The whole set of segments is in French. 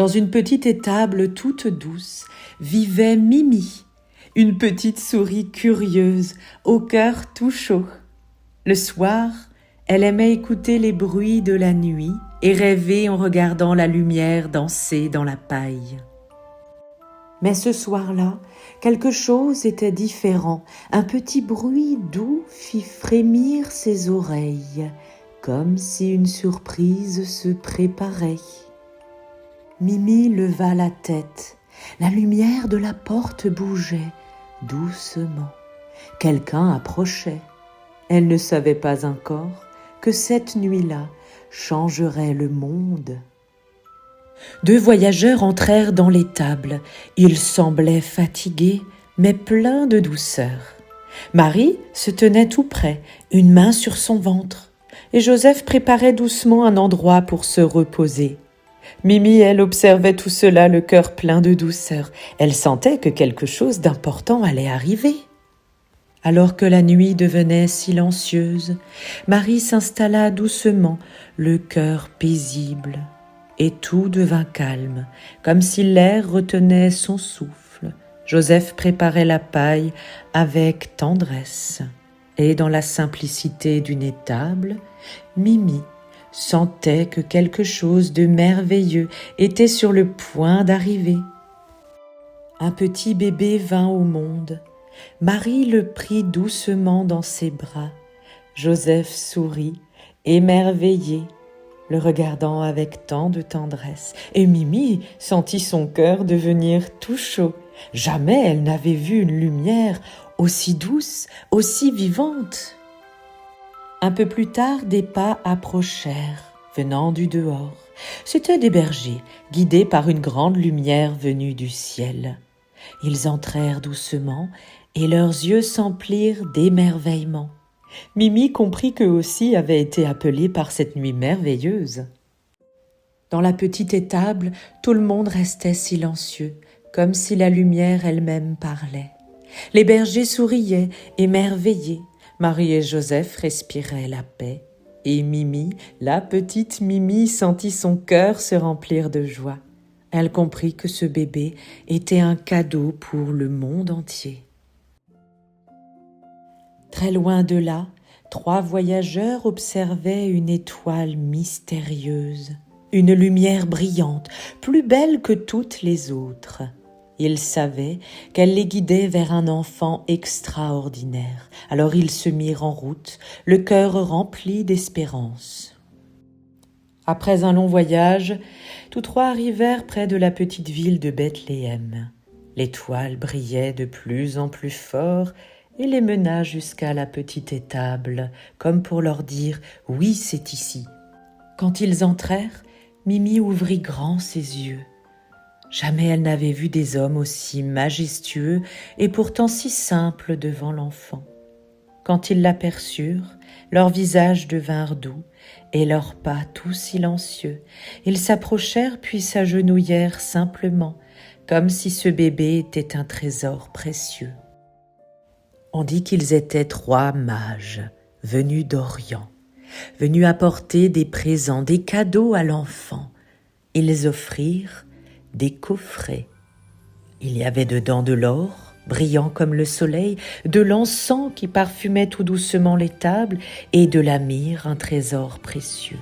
Dans une petite étable toute douce vivait Mimi, une petite souris curieuse, au cœur tout chaud. Le soir, elle aimait écouter les bruits de la nuit et rêver en regardant la lumière danser dans la paille. Mais ce soir-là, quelque chose était différent. Un petit bruit doux fit frémir ses oreilles, comme si une surprise se préparait. Mimi leva la tête. La lumière de la porte bougeait doucement. Quelqu'un approchait. Elle ne savait pas encore que cette nuit-là changerait le monde. 2 voyageurs entrèrent dans l'étable. Ils semblaient fatigués, mais pleins de douceur. Marie se tenait tout près, une main sur son ventre, et Joseph préparait doucement un endroit pour se reposer. Mimi, elle, observait tout cela, le cœur plein de douceur. Elle sentait que quelque chose d'important allait arriver. Alors que la nuit devenait silencieuse, Marie s'installa doucement, le cœur paisible, et tout devint calme, comme si l'air retenait son souffle. Joseph préparait la paille avec tendresse, et dans la simplicité d'une étable, Mimi sentait que quelque chose de merveilleux était sur le point d'arriver. Un petit bébé vint au monde. Marie le prit doucement dans ses bras. Joseph sourit, émerveillé, le regardant avec tant de tendresse. Et Mimi sentit son cœur devenir tout chaud. Jamais elle n'avait vu une lumière aussi douce, aussi vivante. Un peu plus tard, des pas approchèrent, venant du dehors. C'étaient des bergers, guidés par une grande lumière venue du ciel. Ils entrèrent doucement et leurs yeux s'emplirent d'émerveillement. Mimi comprit qu'eux aussi avaient été appelés par cette nuit merveilleuse. Dans la petite étable, tout le monde restait silencieux, comme si la lumière elle-même parlait. Les bergers souriaient, émerveillés. Marie et Joseph respiraient la paix. Et Mimi, la petite Mimi, sentit son cœur se remplir de joie. Elle comprit que ce bébé était un cadeau pour le monde entier. Très loin de là, 3 voyageurs observaient une étoile mystérieuse, une lumière brillante, plus belle que toutes les autres. Ils savaient qu'elle les guidait vers un enfant extraordinaire. Alors ils se mirent en route, le cœur rempli d'espérance. Après un long voyage, tous 3 arrivèrent près de la petite ville de Bethléem. L'étoile brillait de plus en plus fort et les mena jusqu'à la petite étable, comme pour leur dire « Oui, c'est ici ». Quand ils entrèrent, Mimi ouvrit grand ses yeux. Jamais elle n'avait vu des hommes aussi majestueux et pourtant si simples devant l'enfant. Quand ils l'aperçurent, leurs visages devinrent doux et leurs pas tout silencieux. Ils s'approchèrent puis s'agenouillèrent simplement, comme si ce bébé était un trésor précieux. On dit qu'ils étaient 3 mages venus d'Orient, venus apporter des présents, des cadeaux à l'enfant. Ils offrirent des coffrets. Il y avait dedans de l'or, brillant comme le soleil, de l'encens qui parfumait tout doucement les tables, et de la myrrhe, un trésor précieux.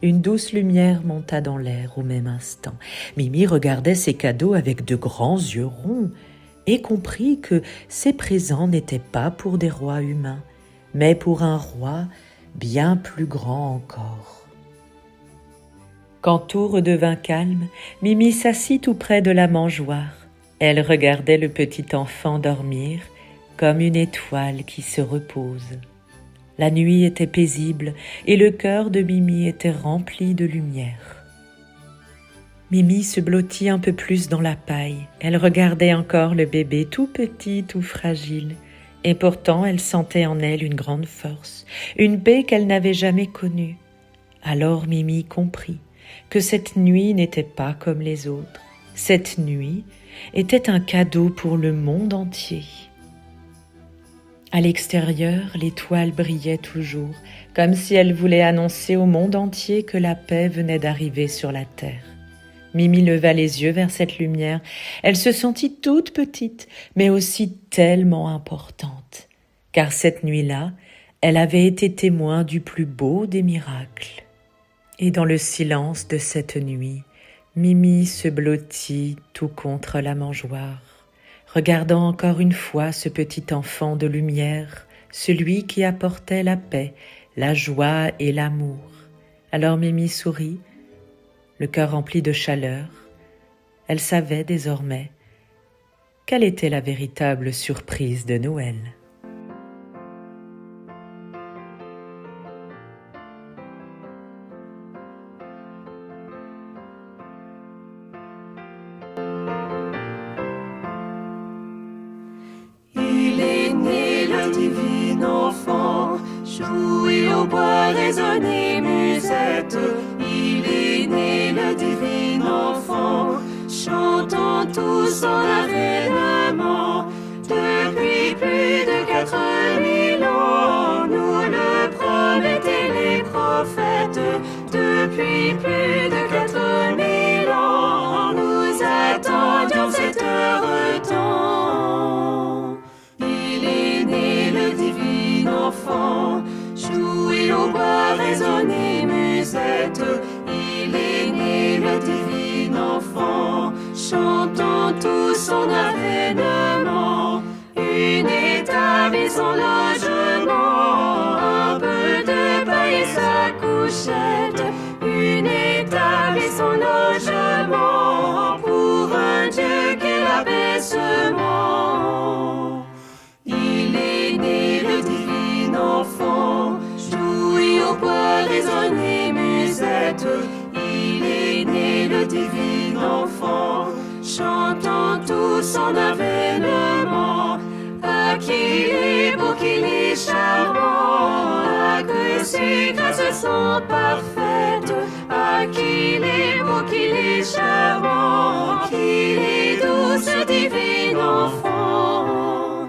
Une douce lumière monta dans l'air au même instant. Mimi regardait ces cadeaux avec de grands yeux ronds et comprit que ces présents n'étaient pas pour des rois humains, mais pour un roi bien plus grand encore. Quand tout redevint calme, Mimi s'assit tout près de la mangeoire. Elle regardait le petit enfant dormir comme une étoile qui se repose. La nuit était paisible et le cœur de Mimi était rempli de lumière. Mimi se blottit un peu plus dans la paille. Elle regardait encore le bébé tout petit, tout fragile. Et pourtant, elle sentait en elle une grande force, une paix qu'elle n'avait jamais connue. Alors Mimi comprit que cette nuit n'était pas comme les autres. Cette nuit était un cadeau pour le monde entier. À l'extérieur, l'étoile brillait toujours, comme si elle voulait annoncer au monde entier que la paix venait d'arriver sur la terre. Mimi leva les yeux vers cette lumière. Elle se sentit toute petite, mais aussi tellement importante. Car cette nuit-là, elle avait été témoin du plus beau des miracles. Et dans le silence de cette nuit, Mimi se blottit tout contre la mangeoire, regardant encore une fois ce petit enfant de lumière, celui qui apportait la paix, la joie et l'amour. Alors Mimi sourit, le cœur rempli de chaleur. Elle savait désormais quelle était la véritable surprise de Noël. Il est né le divin enfant, jouer au bois, résonner musette. Il est né le divin enfant, chantons tous en avènement. Depuis plus de 4000 ans, nous le promettaient les prophètes. Depuis plus de 4000 ans, nous attendions cette heure temps. Il est né le divin enfant, jouer au bois, résonner musette. Il est né le divin enfant, chantons tous en avènement. Une étable et son logement, un peu de pain et sa couchette. Une étable et son logement, pour un Dieu qu'est l'abaissement. Il est né le divin enfant, jouer au bois, résonner musette. Il est né le divin enfant, chantons tous en avènement. Ah, qu'il est beau, qu'il est charmant, ah, que ses grâces sont parfaites. Ah, qu'il est beau, qu'il est charmant, qu'il est doux, ce divin enfant.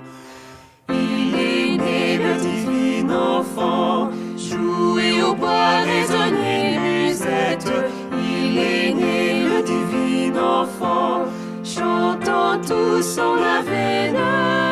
Il est né le divin enfant, jouer au bois, résonner musette. Il est né le divin enfant, chantons tous en avènement.